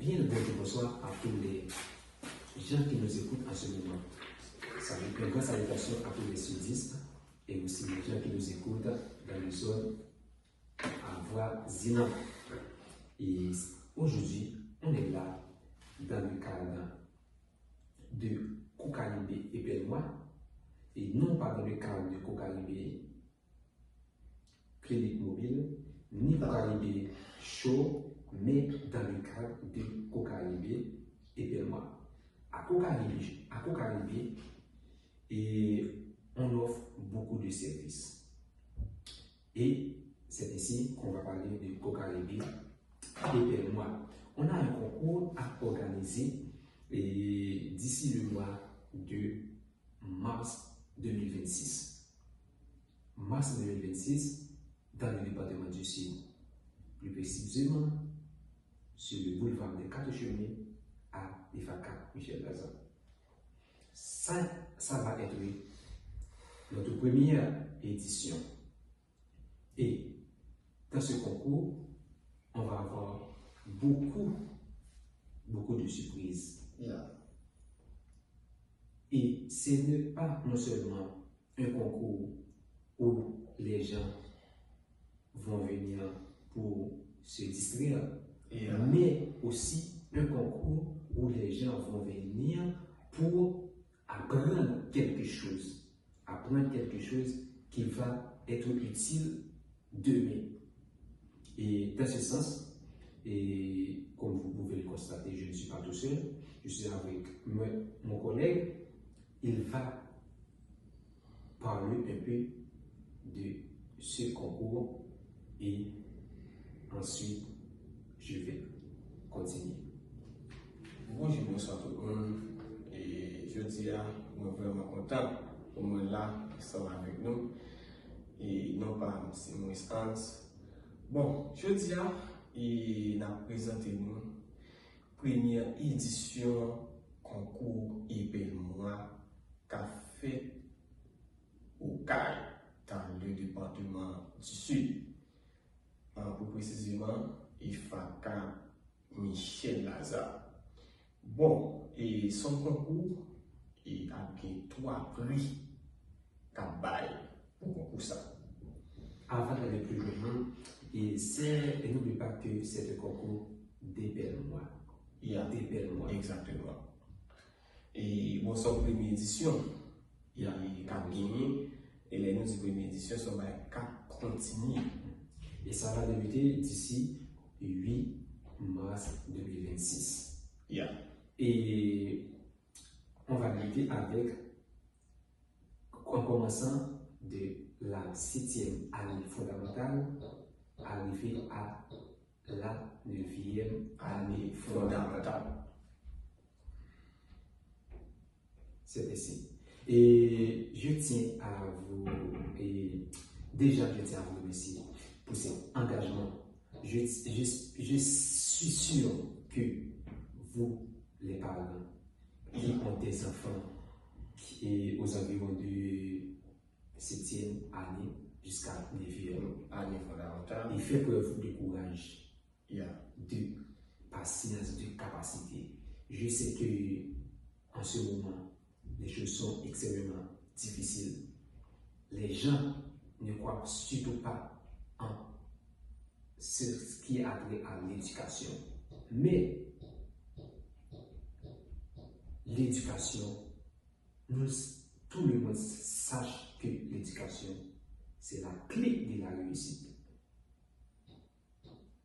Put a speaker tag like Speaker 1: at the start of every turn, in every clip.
Speaker 1: Bien le bonjour, bonsoir à tous les gens qui nous écoutent en ce moment. Une grande salutation à tous les sudistes et aussi les gens qui nous écoutent dans les zones avoisinantes. Et aujourd'hui, on est là dans le cadre de Kokaribé et Belmoi, et non pas dans le cadre de Kokaribé Clinique Mobile, ni Kokaribé Show, mais dans le cadre de Kokaribé et Belmoi. À Kokaribé, et on offre beaucoup de services. Et c'est ici qu'on va parler de Kokaribé et Belmoi. On a un concours à organiser d'ici le mois de mars 2026. Mars 2026, dans le département du Sud, plus précisément sur le boulevard des Quatre Chemins à Ifaka, Michel Lazare. Ça va être notre première édition. Et dans ce concours, on va avoir beaucoup de surprises.
Speaker 2: Yeah.
Speaker 1: Et ce n'est pas non seulement un concours où les gens vont venir pour se distraire, mais aussi un concours où les gens vont venir pour apprendre quelque chose qui va être utile demain. Et dans ce sens, et comme vous pouvez le constater, je ne suis pas tout seul, je suis avec mon collègue. Il va parler un peu de ce concours et ensuite je vais continuer.
Speaker 2: Bonjour, bonsoir tout le monde. Et je dis à moi vraiment content pour moi là qui sont avec nous. Et non pas c'est mon instance. Bon, je dis à et n'a présenté nous première édition concours et Belmoi qu'a fait au CAI dans le département du Sud. Plus précisément, Ifaka Michel Lazare. Bon, et son concours, il a gagné 3 prix qu'a bail pour concours ça.
Speaker 1: Avant d'aller plus loin, et n'oublie pas que c'est le concours des Belmoi.
Speaker 2: Il y a
Speaker 1: des Belmoi.
Speaker 2: Exactement. Et bon, son première édition, il a gagné. Et les nous première édition sont qu'à continuer.
Speaker 1: Et ça va débuter d'ici 8 mars 2026.
Speaker 2: Yeah.
Speaker 1: Et on va débuter en commençant de la 7e année fondamentale, arriver à la 9e année fondamentale. C'est ici. Et je tiens à vous, remercier pour cet engagement. Je suis sûr que vous, les parents, qui ont des enfants qui aux environs de 7e année jusqu'à 9e
Speaker 2: année fondamentale,
Speaker 1: il fait preuve de courage,
Speaker 2: yeah,
Speaker 1: de patience, de capacité. Je sais que en ce moment, les choses sont extrêmement difficiles. Les gens ne croient surtout pas en ce qui a trait à l'éducation. Mais l'éducation, tout le monde sache que l'éducation, c'est la clé de la réussite.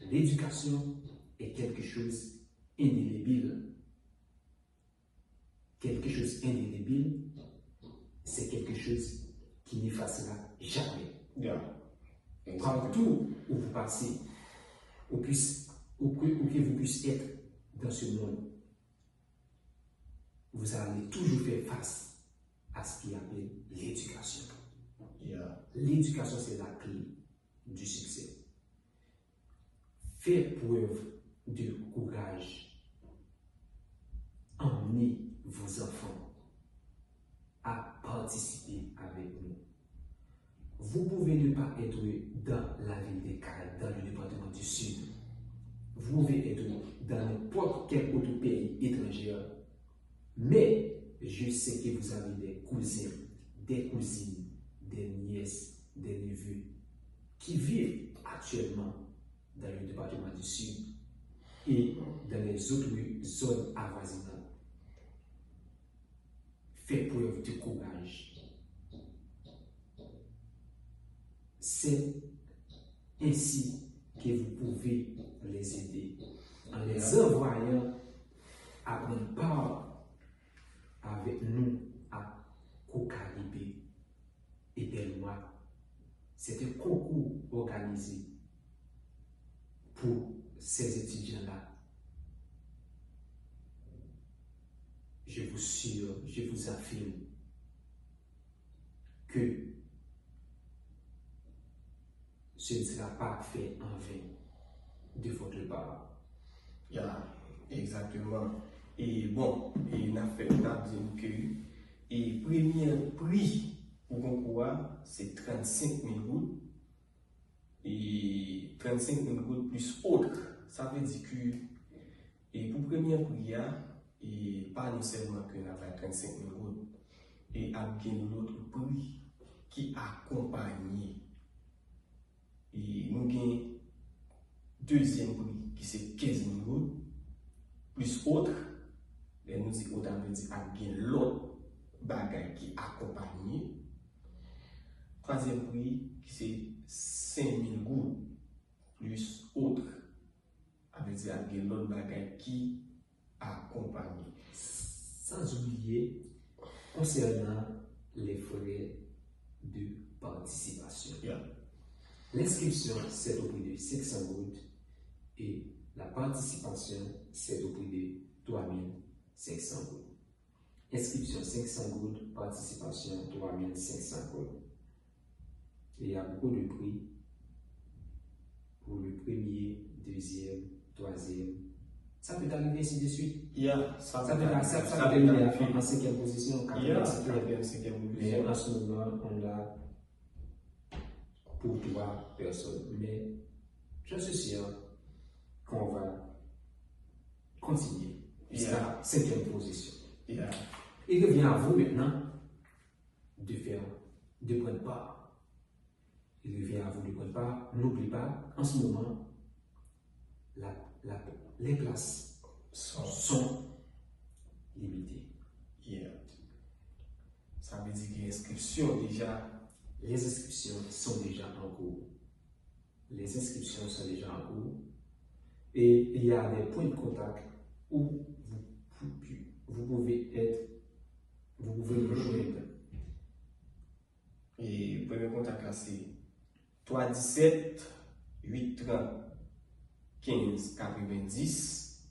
Speaker 1: L'éducation est quelque chose d'indélébile. Quelque chose d'indélébile, c'est quelque chose qui n'effacera jamais.
Speaker 2: Yeah.
Speaker 1: Partout où vous passez, où que vous puissiez être dans ce monde, vous allez toujours faire face à ce qu'il appelle l'éducation.
Speaker 2: Yeah.
Speaker 1: L'éducation, c'est la clé du succès. Faites preuve de courage. Emmenez vos enfants à participer avec nous. Vous pouvez ne pas être dans la ville des Caraïbes, dans le département du Sud. Vous pouvez être dans n'importe quel autre pays étranger. Mais je sais que vous avez des cousins, des cousines, des nièces, des neveux qui vivent actuellement dans le département du Sud et dans les autres zones avoisinantes. Faites preuve de courage. C'est ainsi que vous pouvez les aider en les envoyant à prendre part avec nous à Kokaribé et Belma. C'est un concours organisé pour ces étudiants-là. Je vous assure, je vous affirme que ce ne sera pas fait en vain de votre part.
Speaker 2: Yeah, exactement. Et bon, et on a dit que le premier prix pour le concours, c'est 35 000 gouttes. Et 35 000 gouttes plus autres. Ça veut dire que et pour le premier prix, et pas non seulement que nous avons 35 000 gouttes, et avec l'autre prix qui accompagne. Et nous avons deuxième prix qui c'est 15 000 gouttes, plus autre, et nous disons autant de dire avec l'autre bagage qui accompagne. Troisième prix qui c'est 5 000 gouttes, plus autre, avec l'autre bagage qui accompagne.
Speaker 1: Sans oublier, concernant les frais de participation.
Speaker 2: Yeah.
Speaker 1: L'inscription, c'est au prix de 500 gouttes et la participation, c'est au prix de 3500 gouttes. Inscription 500 gouttes, participation 3500 gouttes. Et il y a beaucoup de prix pour le premier, deuxième, troisième. Ça peut arriver ainsi de suite.
Speaker 2: Yeah,
Speaker 1: ça peut arriver en cinquième position.
Speaker 2: Yeah, cinquième position.
Speaker 1: Mais en ce moment, on a pour 3 personnes. Mais je suis sûr qu'on va continuer jusqu'à la cinquième position.
Speaker 2: Yeah.
Speaker 1: Il revient à vous maintenant de prendre part. Il revient à vous de prendre part. N'oubliez pas, en ce moment, les places sont limitées.
Speaker 2: Yeah. Ça veut dire que l'inscription déjà.
Speaker 1: Les inscriptions sont déjà en cours. Les inscriptions sont déjà en cours. Et il y a des points de contact où vous pouvez nous joindre.
Speaker 2: Et le premier contact là, c'est 317 830 15 90.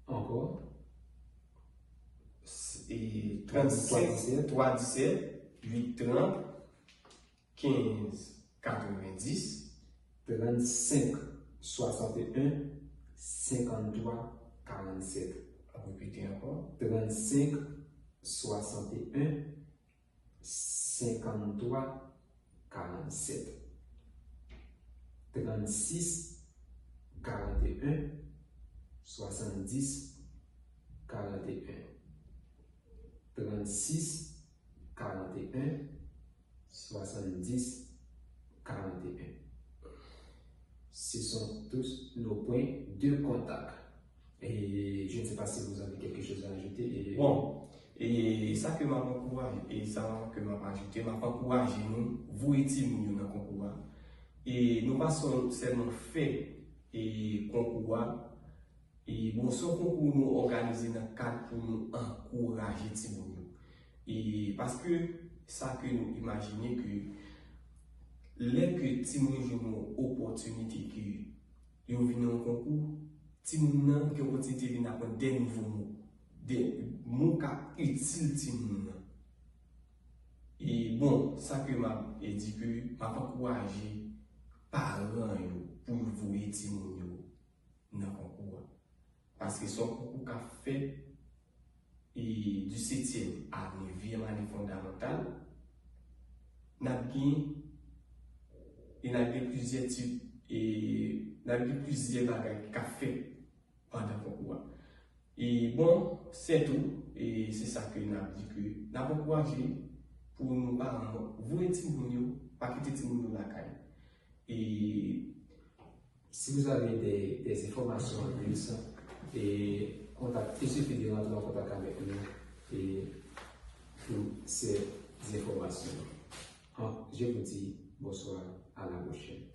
Speaker 1: Encore.
Speaker 2: Et 317 830 15 90.
Speaker 1: 35 61 53 47.
Speaker 2: Répétez encore.
Speaker 1: 35 61 53 47. 36 41 70 41. 36 41 70 41. Ce sont tous nos points de contact. Et je ne sais pas si vous avez quelque chose à ajouter.
Speaker 2: Bon, et ça que m'a encouragé, et ça que m'a ajouté, m'a encouragé nous, vous étiez nous dans le concours. Et nous passons seulement fait et concours. Et bon, ce concours nous organisé dans le cadre pour nous encourager Timoun. Et parce que ça que nous imaginons que les que Timoun joue une opportunité que ils viennent au concours, Timoun a une opportunité de apprendre des nouveaux mots, des mots qui utiles Timoun. Et bon, ça que m'a dit que m'a encouragé parents pour vous Timoun dans le concours. Parce que son concours qu'a fait et du 7e à 9e année fondamentale, il y a plusieurs types et il y a plusieurs bagages qu'a fait pendant Et bon, c'est tout. Et c'est ça que nous avons dit que nous avons encouragé pour nous parents, vous et Timounio, pas quitter Timounio la caille. Et
Speaker 1: si vous avez des informations en plus, et contactez, il suffit de rentrer en contact avec nous et pour ces informations. Je vous dis bonsoir, à la prochaine.